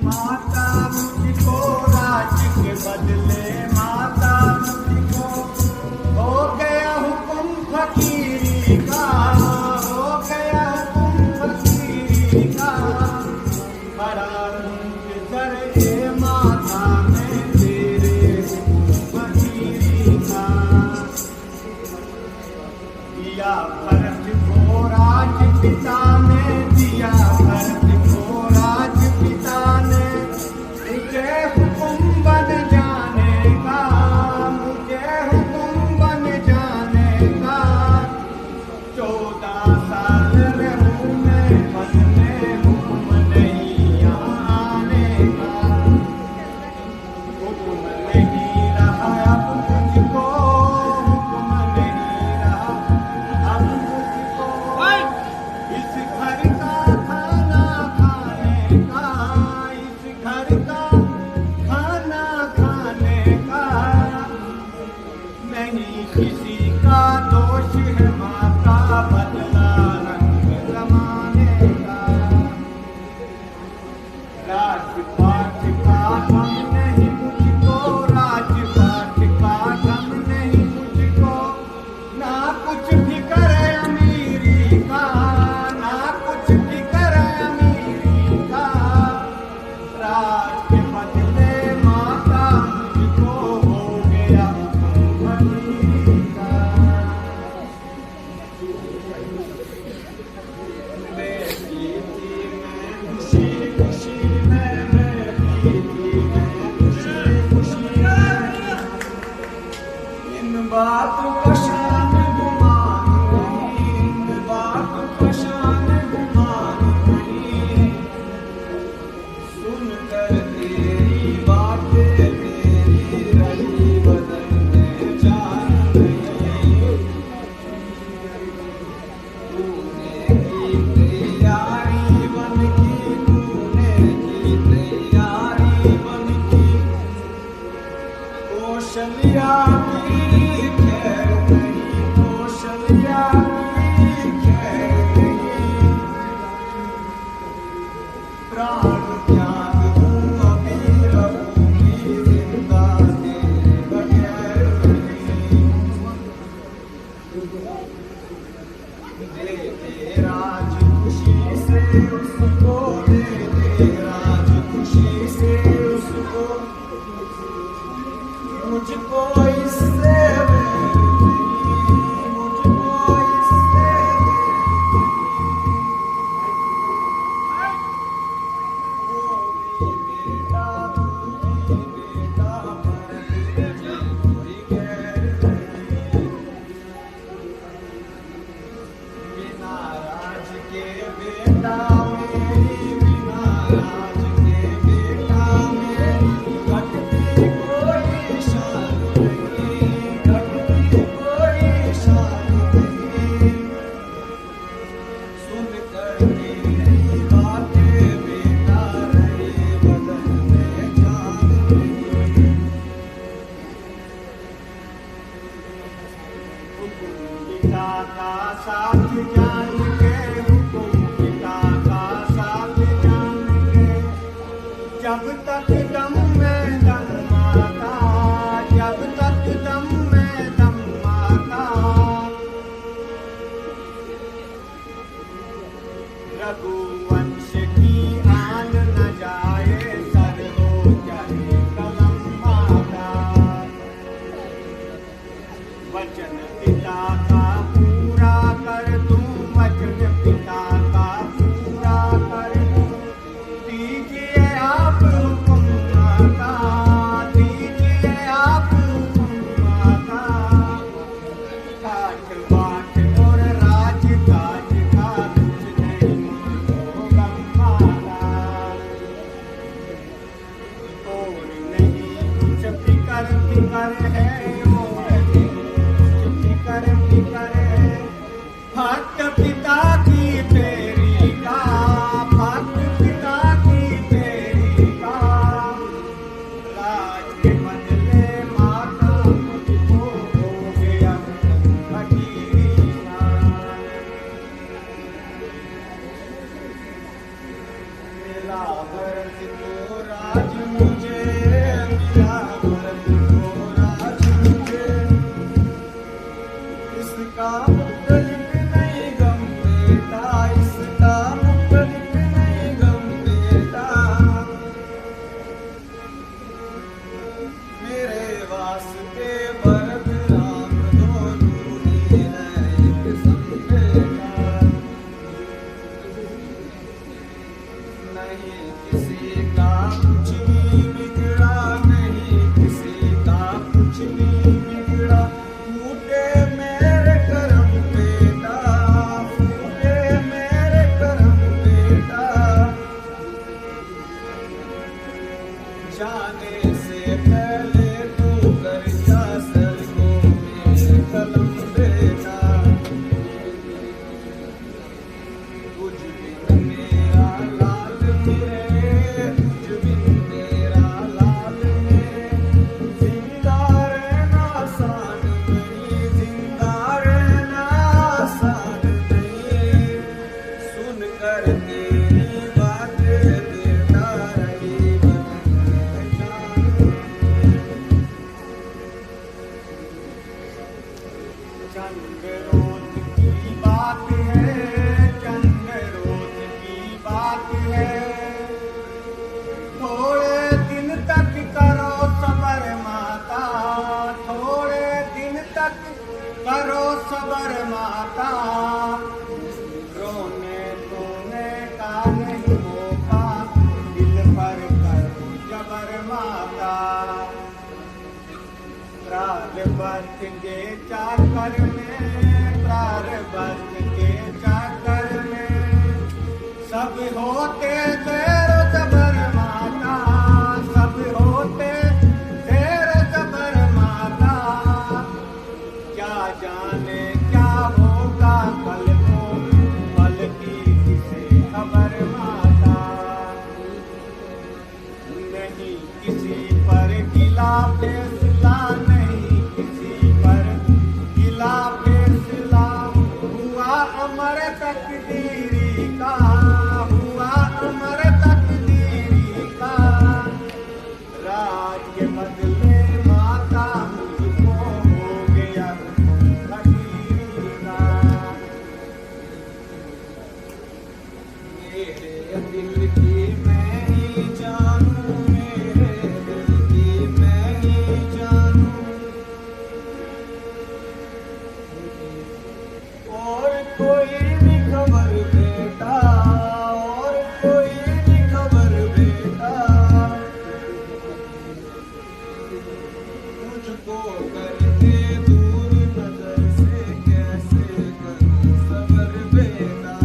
माता मुझको राज्य के बदले माता मुझको हो गया हुक्म फकीरी का, हो गया हुक्म फकीरी का। बड़ा मुंतजर ए माता मैं तेरे फकीरी का। दिया भरत को राज पिता ने, दिया भरत को राज पिता ने। मुझे हुक्म बन जाने का, मुझे हुक्म बन जाने का। 14 साल रहूं मैं मन में, हुक्म नहीं आने का। हुक्म नहीं रहा अब मुझको, हुक्म नहीं रहा अब मुझको। इस घर का खाना खाने का, इस घर का खाना खाने का। नहीं किसी का दोष है माता, बदला रंग जमाने का। राजपाट का गम नहीं मुझको, राजपाट का गम नहीं मुझको। ना कुछ फिक्र है अमीरी का, ना कुछ फिक्र है अमीरी का। राज के बदले माता मुझको हो गया अमीरी का। बैठी थी मैं खुशी खुशी में, बैठी थी मैं खुशी खुशी में। इन बात को शान गुमान नहीं, इन बात को शान गुमान नहीं। सुनकर तेरी बातें मेरी रही बदन में जान नहीं। तूने की तैयारी बन की, तूने की तैयारी बन की। कौशल्या की खैर नहीं, कौशल्या की खैर नहीं। प्राण त्याग दूं अभी रहूं कुछ भी बिगड़ा नहीं, किसी का कुछ भी बिगड़ा। फूटे मेरे करम बेटा, फूटे मेरे करम बेटा। जाने से पहले तू कर जा सर को मेरे कलम बेटा। तुझ बिन मेरा लाल मेरे, तुझ बिन मेरा लाल मेरे। जिंदा रहना आसान नहीं, जिंदा रहना आसान नहीं। सुन कर तेरी बातें बेटा रही बदन जान। चंद रोज की बात है, चंद रोज की बात है। थोड़े दिन तक करो सबर माता, थोड़े दिन तक करो सबर माता। रोने धोने का नहीं मौका, दिल पर करो जबर माता। प्रारब्ध के चाकर में, प्रारब्ध के चाकर में सब होते तेरो जबर माता, सब होते तेरो जबर माता। क्या जाने क्या होगा कल को, कल की किसे खबर माता। नहीं किसी पर गिला फैसला, नहीं किसी पर गिला फैसला। हुआ अमर तकदीरी का, हुआ अमर तकदीरी का। राज के बदले माता मुझको हो गया फकीरी का। मेरे दिल की मैं ही जानूं, मेरे दिल की मैं ही जानूं। और कोई नहीं खबर बेटा, और कोई नहीं खबर बेटा। मुझको करके दूर नजर से कैसे करूं सबर बेटा।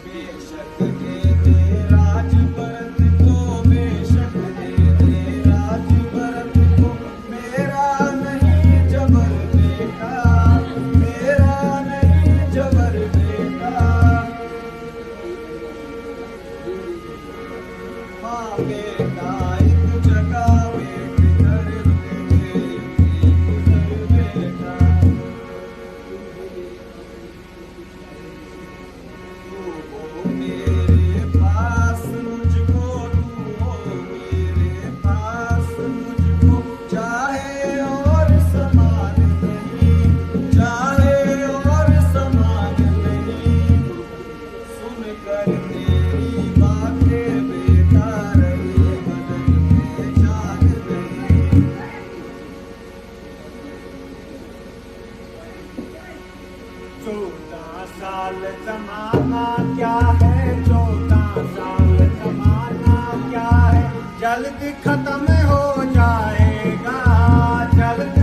बेशक दे दे राज भरत को, बेशक दे दे राज भरत को। मेरा नहीं जबर बेटा, मेरा नहीं जबर बेटा। हाँ बेटा एक जगह वेट कर तेरे गुजर बेटा। तू हो मेरे पास मुझको, तू हो मेरे पास मुझको। चाहे और समान नहीं, चाहे और समान नहीं। सुन कर तेरी बातें बेटा रही बदन में जान नहीं। 14 साल जमाना क्या है, 14 साल जमाना क्या है। जल्द खत्म हो जाएगा, जल्द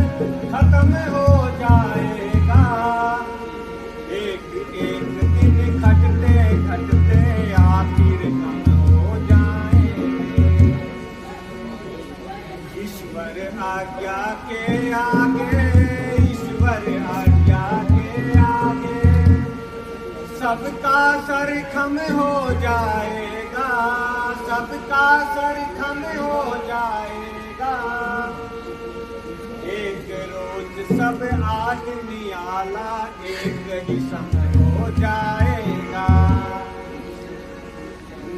खत्म हो जाएगा। एक एक दिन घटते घटते आखिर कम हो जाएंगे। ईश्वर आज्ञा के आगे, ईश्वर आज्ञा के आगे सबका सर खम हो जाएगा, सबका सर खम हो जाएगा। एक रोज सब आदमी आला एक ही संग हो जाएगा।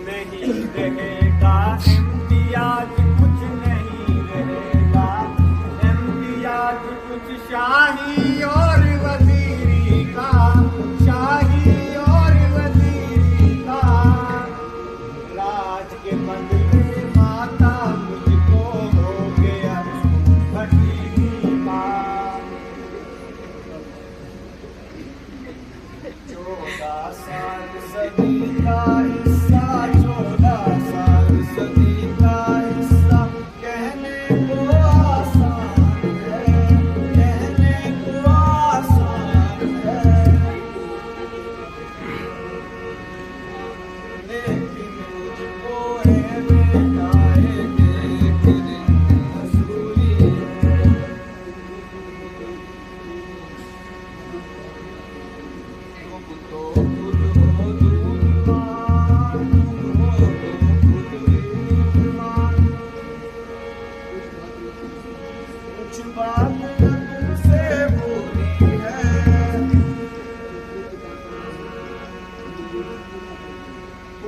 नहीं रहेगा इम्तियाज, कुछ नहीं रहेगा इम्तियाज। कुछ शाही और वजीरी का, शाही और वजीरी का। राज के बदले माता मुझको हो गया भतीजी माँ। 14 साल सदी का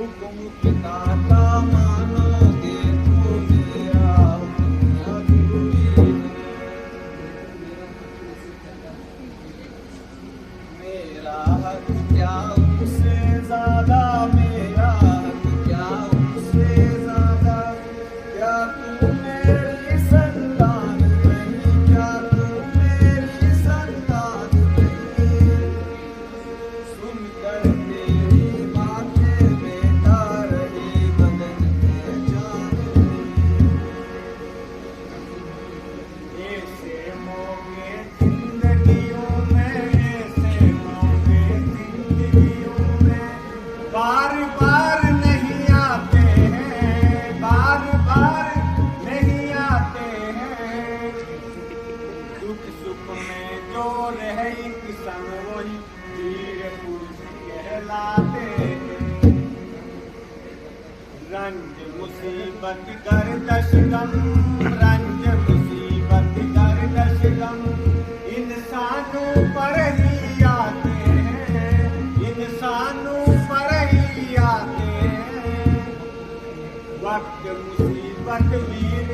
हुक्म पिता का मानोगे तो मेरा हुक्म अधूरी है। मेरा हक क्या उनसे ज्यादा, मेरा हक क्या उनसे ज्यादा, क्या तू मेरी संतान नहीं, क्या तू मेरी संतान नहीं। सुनकर तेरी बातें बेटा रही बदन में जान। ऐसे मौके जिंदगियों में, ऐसे मौके जिंदगियों में बार बार नहीं आते हैं, बार बार नहीं आते हैं। दुख सुख में जो रहे एक संग वही वीर पुरुष कहलाते हैं। रंज मुसीबत कर दशगम, रंज मुसीबत कर दशगम इंसानों पर ही आते हैं, इंसानों पर ही आते हैं। वक्त मुसीबत वीर